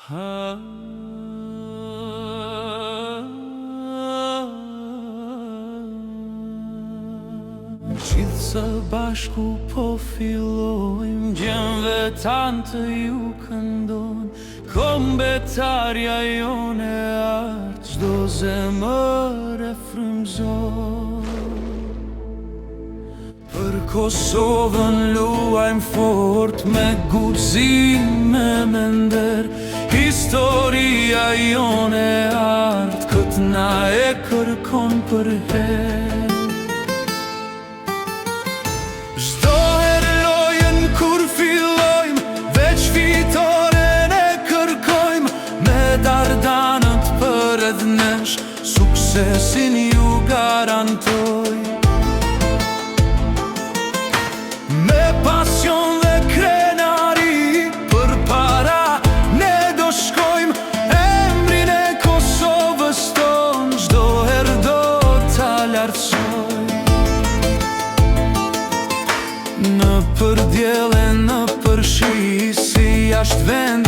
Gjithë së bashku po fillojmë, gjemve tanë të ju këndon, kombetarja jone artë, çdo zemër e frymëzon. Për Kosovën luajmë fort, me guxime me nder, historia jone artë, këtë na e kërkon për herë. Çdo herë lojën kur fillojmë, veç fitoren e kërkojmë, me dardanët për edhe nesh, suksesin ju garantoj. Me pasion dhe krenari, për para ne do shkojmë, emrin e Kosovës ton, çdo herë do ta lartësoj. Në për diell e në për shi, si jashtë vend